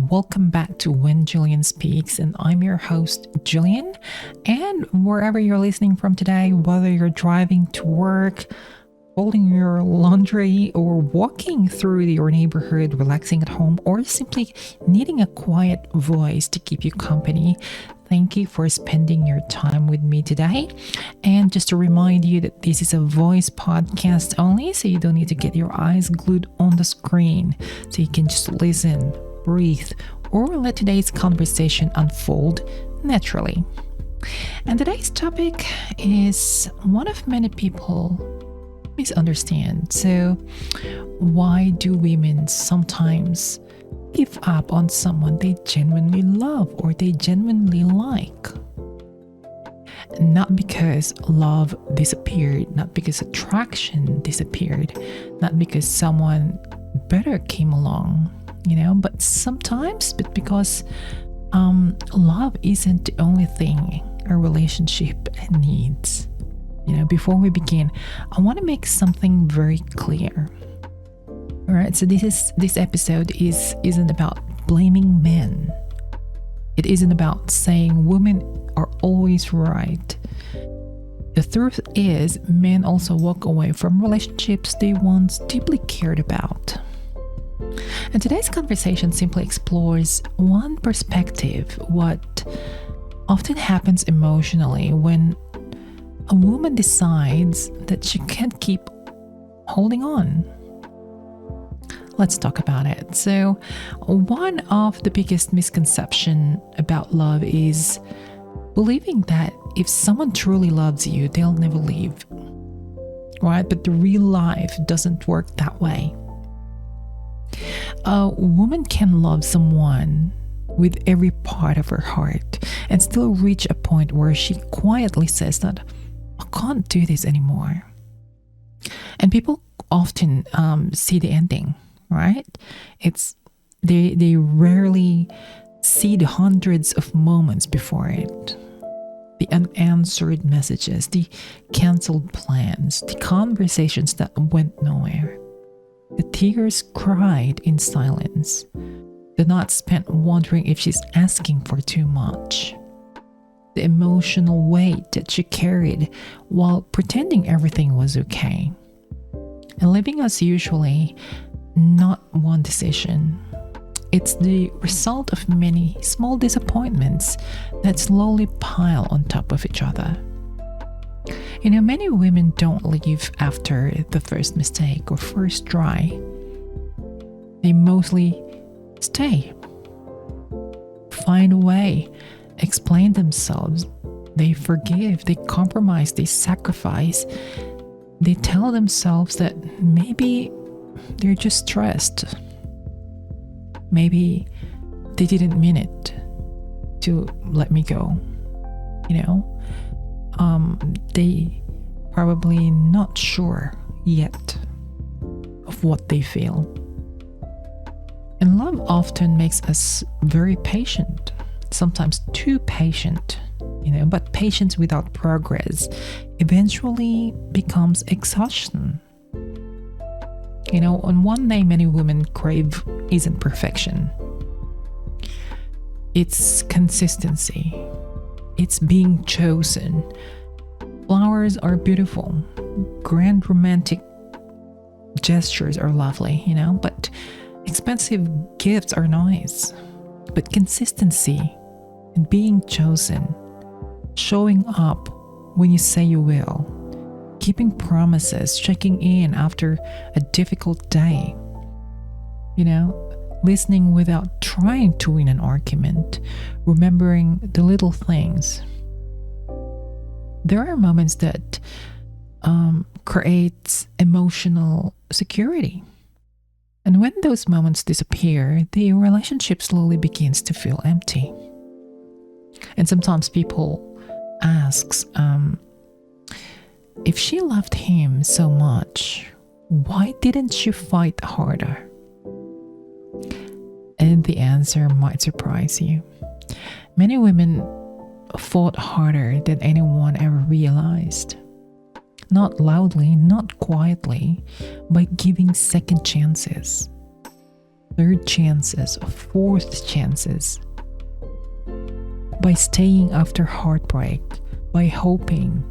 welcome back to When Jillian Speaks, and I'm your host, Jillian. And wherever you're listening from today, whether you're driving to work, folding your laundry, or walking through your neighborhood, relaxing at home, or simply needing a quiet voice to keep you company, thank you for spending your time with me today. And just to remind you that this is a voice podcast only, so you don't need to get your eyes glued on the screen. So you can just listen, breathe, or let today's conversation unfold naturally. And today's topic is one of many people misunderstand. So why do women sometimes give up on someone they genuinely love or they genuinely like? Not because love disappeared, not because attraction disappeared, not because someone better came along, but sometimes, because love isn't the only thing a relationship needs. Before we begin, I want to make something very clear. All right, so this episode isn't about blaming men. It isn't about saying women are always right. The truth is, men also walk away from relationships they once deeply cared about. And today's conversation simply explores one perspective, what often happens emotionally when a woman decides that she can't keep holding on. Let's talk about it. So, one of the biggest misconceptions about love is believing that if someone truly loves you, they'll never leave. Right? But the real life doesn't work that way. A woman can love someone with every part of her heart and still reach a point where she quietly says that, I can't do this anymore. And people often see the ending, right? They rarely see the hundreds of moments before it. The unanswered messages, the canceled plans, the conversations that went nowhere. The tears cried in silence. The nights spent wondering if she's asking for too much. The emotional weight that she carried while pretending everything was okay. And living as usually not one decision. It's the result of many small disappointments that slowly pile on top of each other. Many women don't leave after the first mistake or first try. They mostly stay, find a way, explain themselves. They forgive, they compromise, they sacrifice. They tell themselves that maybe they're just stressed. Maybe they didn't mean it to let me go. They probably not sure yet of what they feel. And love often makes us very patient, sometimes too patient, but patience without progress eventually becomes exhaustion. On one day, many women crave isn't perfection. It's consistency. It's being chosen. Flowers are beautiful. Grand romantic gestures are lovely, but expensive gifts are nice. But consistency and being chosen, showing up when you say you will, keeping promises, checking in after a difficult day, listening without trying to win an argument, remembering the little things. There are moments that create emotional security. And when those moments disappear, the relationship slowly begins to feel empty. And sometimes people ask, if she loved him so much, why didn't she fight harder? And the answer might surprise you. Many women fought harder than anyone ever realized. Not loudly, not quietly, by giving second chances. third chances, fourth chances, by staying after heartbreak, by hoping,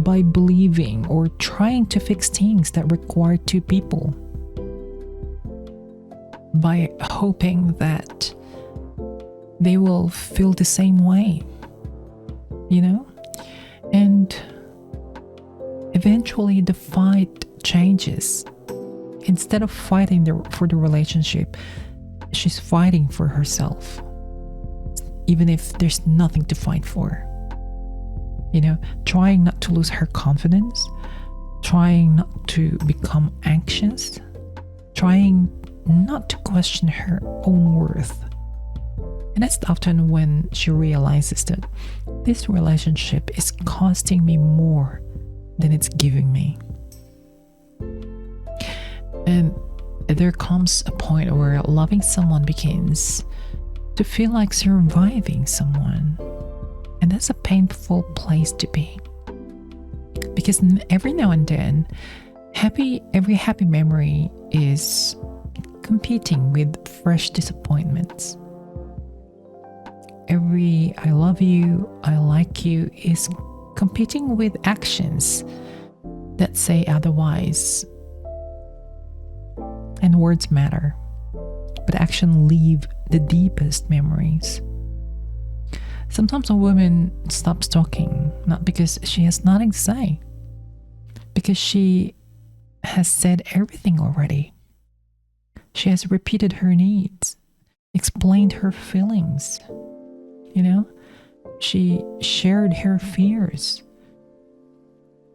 by believing or trying to fix things that require two people, by hoping that they will feel the same way, and eventually the fight changes. Instead of fighting for the relationship, she's fighting for herself, even if there's nothing to fight for. Trying not to lose her confidence, trying not to become anxious, trying not to question her own worth. And that's often when she realizes that this relationship is costing me more than it's giving me. And there comes a point where loving someone begins to feel like surviving someone. And that's a painful place to be. Because every now and then, every happy memory is competing with fresh disappointments. Every I love you, I like you is competing with actions that say otherwise. And words matter, but action leave the deepest memories. Sometimes a woman stops talking, not because she has nothing to say, because she has said everything already. She has repeated her needs, explained her feelings. She shared her fears,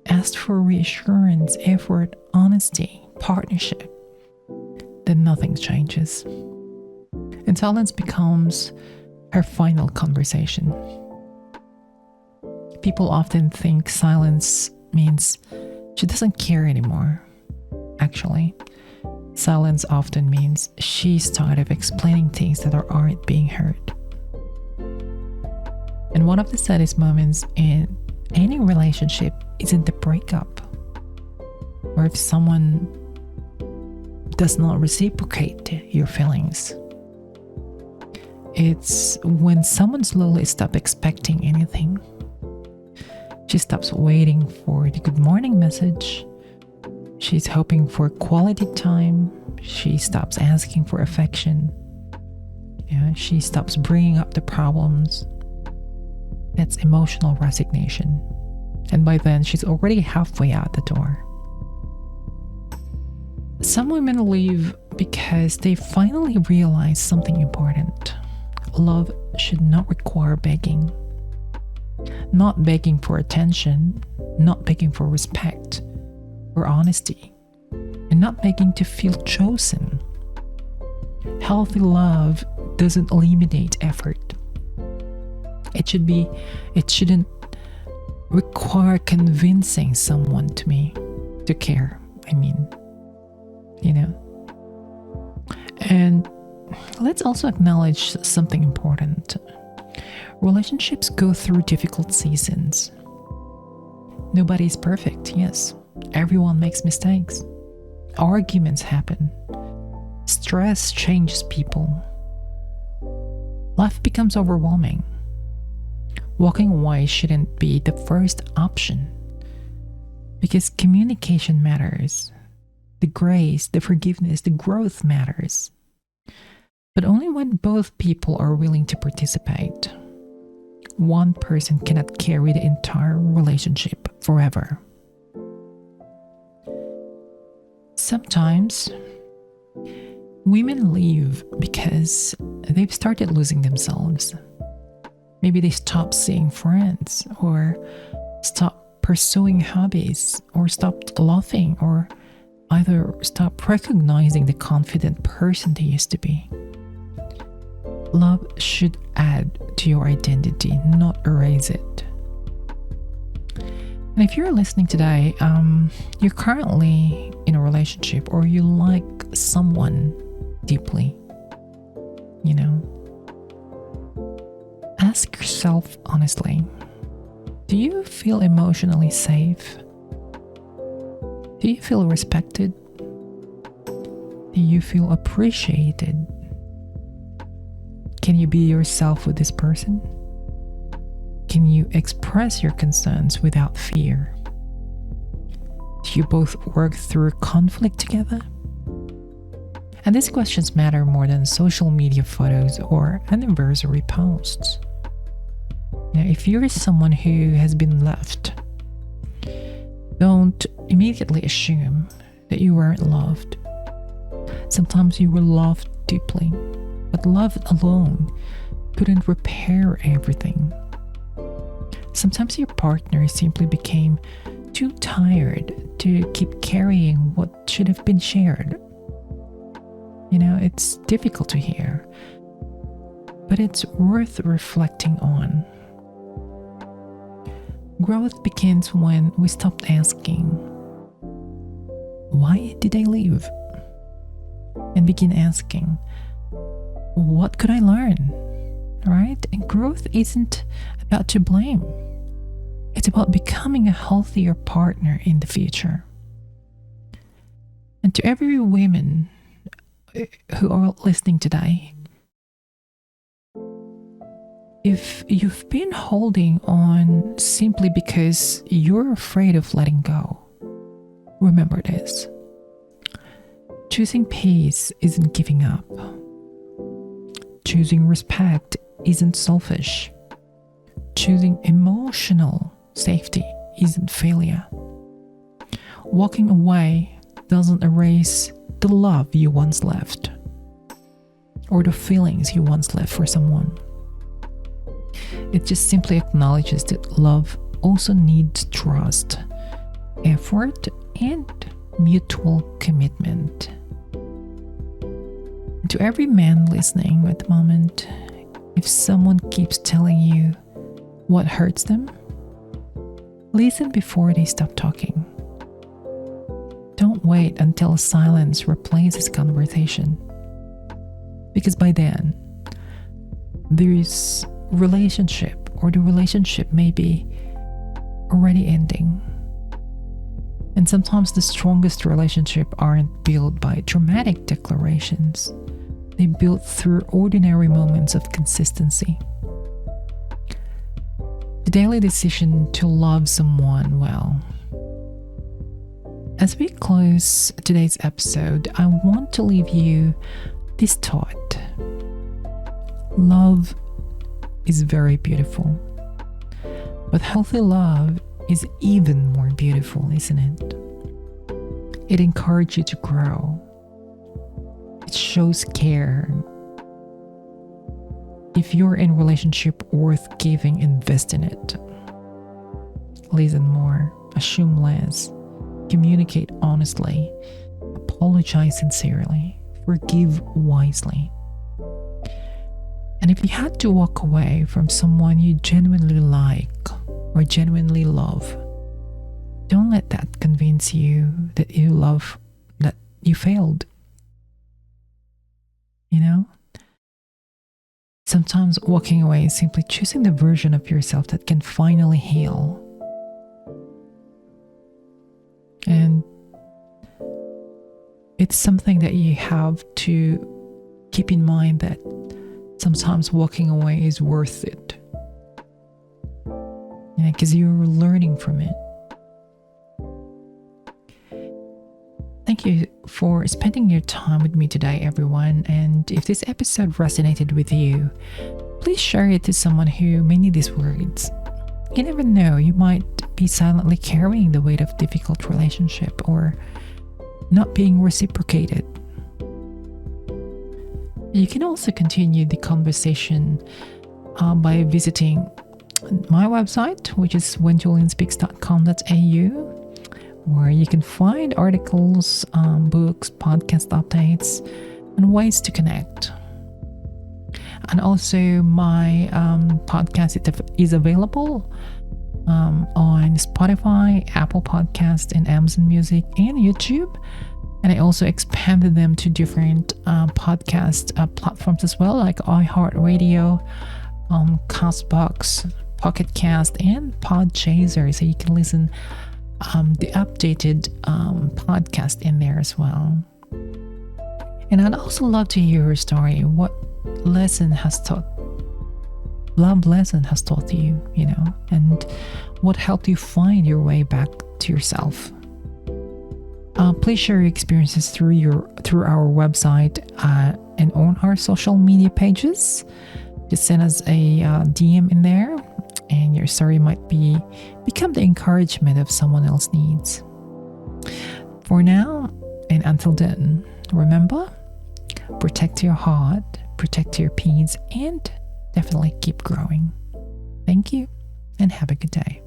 asked for reassurance, effort, honesty, partnership. Then nothing changes. And silence becomes her final conversation. People often think silence means she doesn't care anymore. Actually, silence often means she's tired of explaining things that aren't being heard. And one of the saddest moments in any relationship isn't the breakup, or if someone does not reciprocate your feelings. It's when someone slowly stops expecting anything. She stops waiting for the good morning message. She's hoping for quality time. She stops asking for affection. She stops bringing up the problems. That's emotional resignation. And by then, she's already halfway out the door. Some women leave because they finally realize something important. Love should not require begging. Not begging for attention, not begging for respect or honesty, and not begging to feel chosen. Healthy love doesn't eliminate effort. It shouldn't require convincing someone to care. And let's also acknowledge something important. Relationships go through difficult seasons. Nobody's perfect, yes. Everyone makes mistakes. Arguments happen. Stress changes people. Life becomes overwhelming. Walking away shouldn't be the first option, because communication matters. The grace, the forgiveness, the growth matters. But only when both people are willing to participate. One person cannot carry the entire relationship forever. Sometimes women leave because they've started losing themselves. Maybe they stop seeing friends, or stop pursuing hobbies, or stopped laughing, or either stop recognizing the confident person they used to be. Love should add to your identity, not erase it. And if you're listening today, you're currently in a relationship, or you like someone deeply, ask yourself honestly, do you feel emotionally safe? Do you feel respected? Do you feel appreciated? Can you be yourself with this person? Can you express your concerns without fear? Do you both work through conflict together? And these questions matter more than social media photos or anniversary posts. Now, if you're someone who has been left, don't immediately assume that you weren't loved. Sometimes you were loved deeply, but love alone couldn't repair everything. Sometimes your partner simply became too tired to keep carrying what should have been shared. It's difficult to hear, but it's worth reflecting on. Growth begins when we stop asking, why did I leave? And begin asking, what could I learn? Right? And growth isn't about to blame. It's about becoming a healthier partner in the future. And to every woman who are listening today, if you've been holding on simply because you're afraid of letting go, remember this. Choosing peace isn't giving up. Choosing respect isn't selfish. Choosing emotional safety isn't failure. Walking away doesn't erase the love you once left or the feelings you once left for someone. It just simply acknowledges that love also needs trust, effort, and mutual commitment. To every man listening at the moment, if someone keeps telling you what hurts them, listen before they stop talking. Don't wait until silence replaces conversation, because by then, the relationship may be already ending. And sometimes the strongest relationships aren't built by dramatic declarations. They built through ordinary moments of consistency. The daily decision to love someone well. As we close today's episode, I want to leave you this thought. Love is very beautiful, but healthy love is even more beautiful, isn't it? It encourages you to grow. It shows care. If you're in a relationship worth giving, invest in it. Listen more, assume less, communicate honestly, apologize sincerely, forgive wisely. And if you had to walk away from someone you genuinely like or genuinely love, don't let that convince you that you failed. Sometimes walking away is simply choosing the version of yourself that can finally heal. And it's something that you have to keep in mind, that sometimes walking away is worth it. Because you're learning from it. Thank you for spending your time with me today, everyone. And if this episode resonated with you, please share it to someone who may need these words. You never know, you might be silently carrying the weight of difficult relationship or not being reciprocated. You can also continue the conversation by visiting my website, which is whenjulianspeaks.com.au, where you can find articles, books, podcast updates, and ways to connect. And also my podcast is available on Spotify, Apple Podcast, and Amazon Music, and YouTube. And I also expanded them to different podcast platforms as well, like iHeartRadio, Castbox, Pocket Cast, and Podchaser, so you can listen the updated podcast in there as well. And I'd also love to hear your story. What lesson has taught love lesson has taught you, and what helped you find your way back to yourself. Please share your experiences through our website and on our social media pages. Just send us a DM in there, and your story might become the encouragement of someone else's needs. For now, and until then, remember, protect your heart, protect your peace, and definitely keep growing. Thank you, and have a good day.